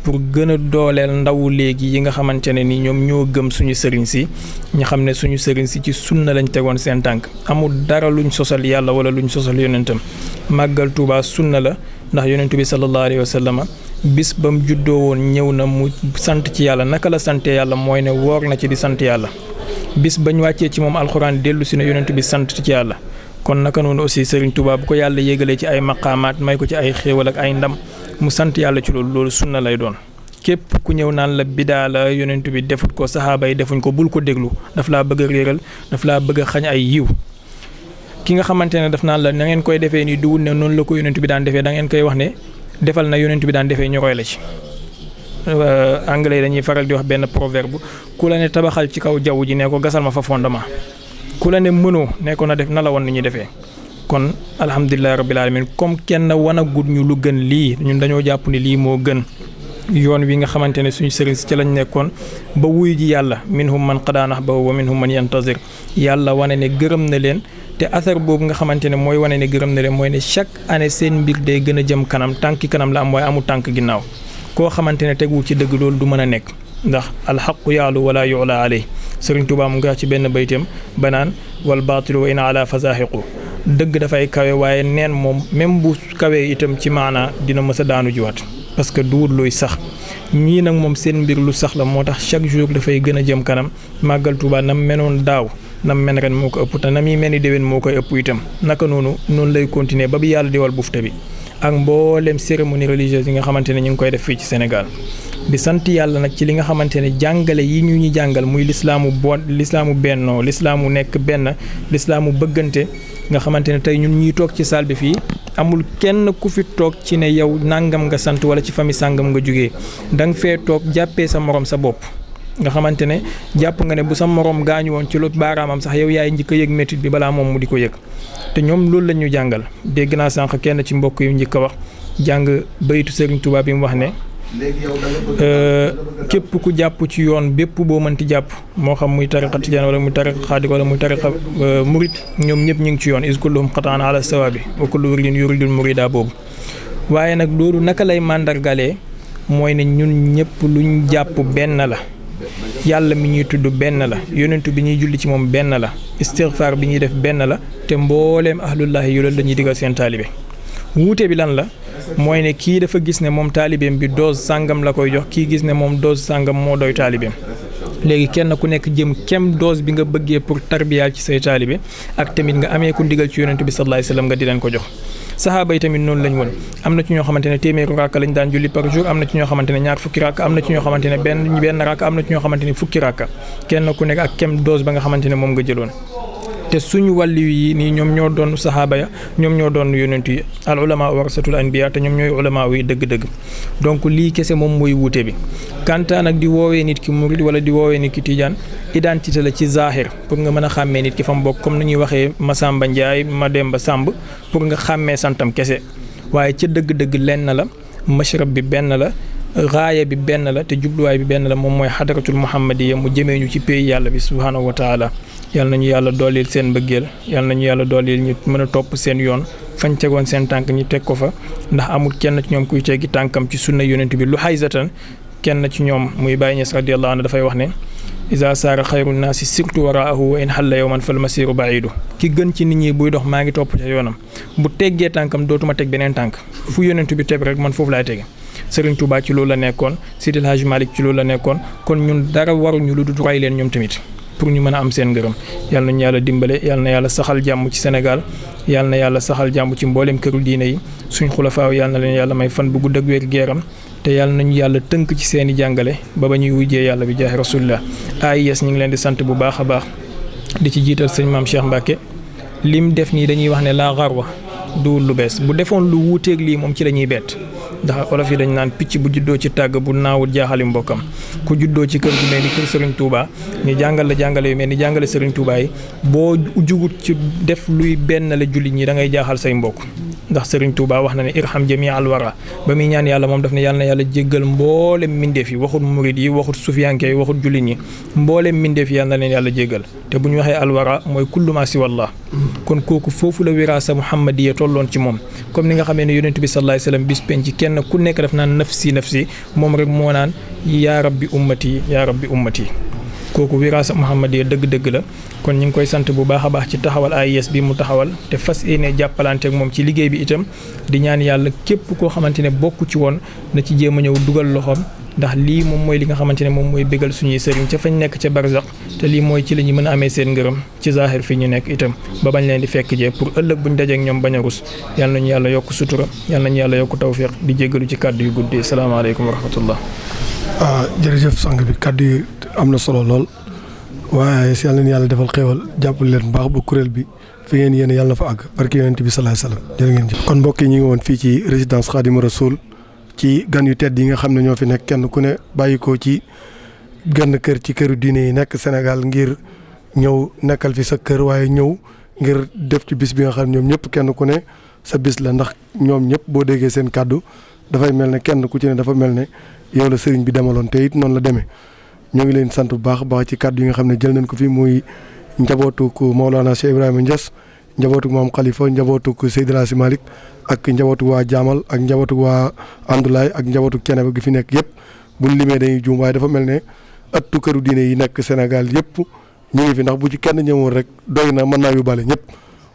pour gën a dooleel ndawu léegi yi nga xamante ne ni ñoom ñoo gëm suñu sëriñ si ñu xam ne suñu sëriñ si ci sunna lañ tegoon seen tànk amul dara luñ sosal yàlla wala luñ sosal yonentam màggal Tuubaa sunna la ndax yonent bi sallallahu alayhi wa sallam bis ba mu juddoo woon ñëw na mu sant ci yàlla naka la sante yàlla mooy ne woor na ci di sant yàlla bis bañ wàccee ci moom alxuraan dellu si ne yonent bi sant ci yàlla kon naka noonu aussi Serigne Touba bu ko yàlla yégalee ci ay maqaamaat may ko ci ay xéewal ak ay ndam mu sant yàlla ci loolu sunna lay doon képp ku ñëw naan la bidaa la yonent bi defut ko saxaaba yi defuñ ko bul ko déglu daf laa bëgg a réeral daf laa bëgg a xañ ay yiw ki nga xamante ne daf naan la na ngeen koy defee nii duwul ne noonu la ko yonent bi daan defee da ngeen koy wax ne defal na yonent bi daan defee ñu roy la ci anglais dañuy faral di wax benn proverbe ku la ne tabaxal ci kaw jaww ji ne ko gasal ma fa fondement ku la ne mënoo ne ko na def na la woon ni ñuy defee kon alhamdulilah rabbil alamin comme kenn wan a gudd ñu lu gën lii ñun dañoo jàpp ni lii moo gën yoon wi nga xamante ne suñu sëriñ si ci lañ nekkoon ba wuyu ji yàlla minhum man qadaa nahbahu wa minhum man yantazir yàlla wane ne gërëm na leen te asar boobu nga xamante ne mooy wane ne gërëm na leen mooy ne chaque année seen mbir day gën a jëm kanam tànki kanam la am waaye amul tànk ginnaaw koo xamante ne teguwul ci dëgg loolu du mën a nekk ndax alxaqu yaalu wala yu'la alay Sëriñ Tuubaa mu ngi wax ci benn baytam banaan wal baatilu wa in ala fazahiqu dëgg dafay kawe waaye neen moom même bu kawee itam ci maanaa dina mës a daanu jiwaat parce que duwut luy sax ñii nag moom seen mbir lu sax la moo tax chaque jour dafay gën a jëm kanam màggal Tuubaa nam menoon daaw nam men ren moo ko ëpp te na muy mel ni déwén moo koy ëpp itam naka noonu lay continuer ba bi yàlla di wal bufta bi ak mboolem cérémonie religieuse yi nga xamante ne ñu ngi koy def fii ci Sénégal di sant yàlla nag ci li nga xamante ne jàngale yi ñu jàngal muy lislaamu bennoo lislaamu nekk benn lislaamu bëggante nga xamante ne tey ñun ñuy toog ci salle bi fii amul kenn ku fi toog ci ne yow nangam nga sant wala ci famille sàngam nga jógee da nga fee toog jàppee sa morom sa bopp nga xamante ne jàpp nga ne bu sa morom gaañu woon ci lu baaraamam sax yow yaay njëkk a yëg métit bi balaa moom mu di ko yëg te ñoom loolu la ñu jàngal dégg naa sànq kenn ci mbokk yu njëkk a wax jàng baytu Serigne Touba bi mu wax ne képp ku jàpp ci yoon bépp boo mënti jàpp moo xam muy tariqa tijaan wala muy tariqa xaadir wala muy tariqa murid ñoom ñëpp ñu ngi ci yoon is kulluhum xataan ala sawabi wa kullu wirdin yuridul murida boobu waaye nag loolu naka lay màndargalee mooy ne ñun ñëpp luñ jàpp benn la yàlla mi ñuy tudd benn la yonentu bi ñuy julli ci moom benn la istighfar bi ñuy def benn la te mbooleem ahlullahi yu loolu la ñuy digal seen taalibe wuute bi lan la mooy ne kii dafa gis ne moom taalibeem bi dose sàngam la koy jox kii gis ne moom dose sàngam moo doy taalibeem léegi kenn ku nekk jëm kem dose bi nga bëggee pour tarbiyaal ci say taalibe ak tamit nga amee ku ndigal ci yonentu bi sallallahu alayhi wasallam nga di leen ko jox saxaaba yi tamit noonu lañ woon am na ci ñoo xamante ne téeméeru rakka lañ daan julli par jour am na ci ñoo xamante ne ñaar fukki rakka am na ci ñoo xamante ne benn rakka am na ci ñoo xamante ne fukki rakka kenn ku nekk ak kem dose ba nga xamante ne moom nga jëloon te suñu wàllu yi nii ñoom ñoo doon saxaaba ya ñoom ñoo doon yonent yi al ulama warasatul anbiya te ñoom ñooy ulama yi dëgg-dëgg donc lii kese moom mooy wuute bi kantaan nag di woowee nit ki murid wala di woowee nit ki tijaan identité la ci zahir pour nga mën a xàmmee nit ki fa mu bokk comme ni ñuy waxee Masamba Ndiaye Mademba Samb pour nga xàmmee santam kese waaye ca dëgg-dëgg lenn la mashrab bi benn la raaya bi benn la te jubluwaay bi benn la moom mooy xadaratul muhammadiya mu jëmee ñu ci pays yàlla bi subhaanahu wa taala yal nañu yàlla dooleel seen mbëggeel yal nañu yàlla dooleel ñu mën a topp seen yoon fañ tegoon seen tànk ñu teg ko fa ndax amul kenn ci ñoom kuy teggi tànkam ci sunna yonent bi lu xaysatan kenn ci ñoom muy Baye Niass radiyallahu anhu dafay wax ne isa saara xayru naasi sirtu waraahu wa in xalla yowman fal masiru baidu ki gën ci nit ñi buy dox maa ngi topp ca yoonam bu teggee tànkam dootuma teg beneen tànk fu yonent bi teg rek man foofu laay tege Serigne Touba ci loolu la nekkoon Sidil Hadj Malick ci loolu la nekkoon kon ñun dara waruñu lu dul roy leen ñoom tamit pour ñu mën a am seen ngërëm yal nañu yàlla dimbale yal na yàlla saxal jàmm ci Sénégal yal na yàlla saxal jàmm ci mboolem këru diine yi suñ xulafaaw yal na leen yàlla may fan bu gudd ak wér geeram te yal nañu yàlla tënk ci seen i jàngale ba ñuy wujjee yàlla bi jaahi rasulillah AIS ñu ngi leen di sant bu baax a baax di ci jiital sëñ maam Cheikh Mbacke lim def nii dañuy wax ne laa xarwa duwul lu bees bu defoon lu wuuteeg lii moom ci la ñuy bett ndax olof yi dañ naan picc bu juddoo ci tàgg bu naawul jaaxali mbokkam ku juddoo ci kër gu mel ni kër Serigne Touba ñu jàngal la jàngale yu mel ni jàngale Serigne Touba yi boo jugut ci def luy benn la jullit ñi da ngay jaaxal say mbokk ndax Serigne Touba wax na ne irham jami al wara ba muy ñaan yàlla moom daf ne yàlla na yàlla jéggal mboolem mbindeef yi waxut murid yi waxut sufiyanke yi waxut jullit ñi mboolem mbindeef yi yàlla na leen yàlla jéggal te bu ñu waxee al wara mooy kullu ma si wallah kon kooku foofu la wiraasa muhammadiya tolloon ci moom comme ni nga xamee ne yonent bi sallallahu alayhi wasallam bis penc kenn ku nekk daf naan nafsi nafsi moom rek moo naan yaa rabbi ummati yaa rabbi ummati kooku wiraasa muhammadiya dëgg-dëgg la kon ñu ngi koy sant bu baax a baax ci taxawal AIS bi mu taxawal te fas yéene jàppalante ak moom ci liggéey bi itam di ñaan yàlla képp koo xamante ne bokku ci woon na ci jéem a ñëw dugal loxoom ndax lii moom mooy li nga xamante ne moom mooy bégal suñuy sëriñ ca fañ nekk ca barzaq te lii mooy ci la ñu mën a amee seen ngërëm ci zahir fi ñu nekk itam ba bañ leen di fekk jee pour ëllëg buñ dajeek ñoom bañ a rus yal nañu yàlla yokk sutura yal nañu yàlla yokk tawfiq di jéggalu ci kàddu yu guddi salaamaaleykum wa rahmatullah. jërëjëf sang bi kàddu yi am na solo lool waaye si yàlla na yàlla defal xéewal jàppale leen baax ba kuréel bi fi ngeen yéene yàlla na fa àgg barke yonent bi sallallahu alayhi wasallam jërë ngeen jëf. kon mbokk yi ñu ngi woon fii ci résidence Khadimou Rassoul ci gan yu tedd yi nga xam ne ñoo fi nekk kenn ku ne bàyyi ko ci genn kër ci këru diine yi nekk Sénégal ngir ñëw nekkal fi sa kër waaye ñëw ngir def ci bis bi nga xam ne ñoom ñëpp kenn ku ne sa bis la ndax ñoom ñëpp boo déggee seen kàddu dafay mel ne kenn ku ci ne dafa mel ne yow la sëriñ bi demaloon te it noonu la demee. ñoo ngi leen sant bu baax baax ci kàddu yi nga xam ne jël nañ ko fi muy njabootuk Maolana Cheikh Ibrahima Niass njabootuk Maam Khalifa njabootuk Seydil Hadji Malick ak njabootuk waa Jaamal ak njabootuk waa Andulaay ak njabootuk Ceneba gi fi nekk yëpp buñ limee dañuy juum waaye dafa mel ne ëttu këru diine yi nekk Sénégal yëpp ñu ngi fi ndax bu ci kenn ñëwoon rek doy na mën naa yóbbaale ñëpp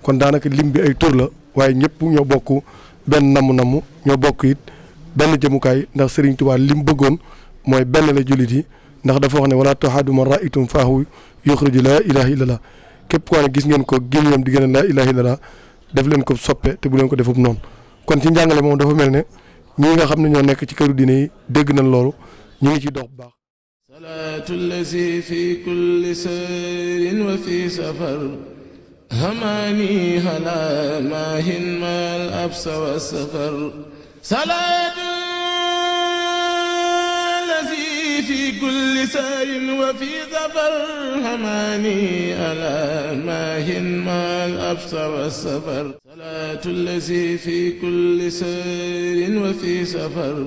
kon daanaka lim bi ay tur la waaye ñëpp ñoo bokk benn namm-namm ñoo bokk it benn jëmukaay ndax Serigne Touba lim bëggoon mooy benn la jullit yi ndax dafa wax ne wala tuhaadu man ra'aytum faahu yuxriju laa ilaaha illallah képp koo ne gis ngeen ko gémmiñam di gën a laa ilaaha illallah def leen ko soppe te bu leen ko defub noonu kon ci njàngale moom dafa mel ne ñii nga xam ne ñoo nekk ci këru diine yi dégg nañ loolu ñu ngi ciy dox bu baax. salaatu lazi fi kulli sayrin wa fi safar hamaani hala maahin maal absa wa safar salaatu lazi fi kulli sayrin wa fi safar hamaani hala maahin maal absa wa safar salaatu lazi fi kulli sayrin wa fi safar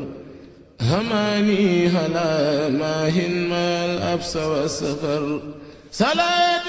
هماني هلا ماهن ما الأبس والسفر صلاة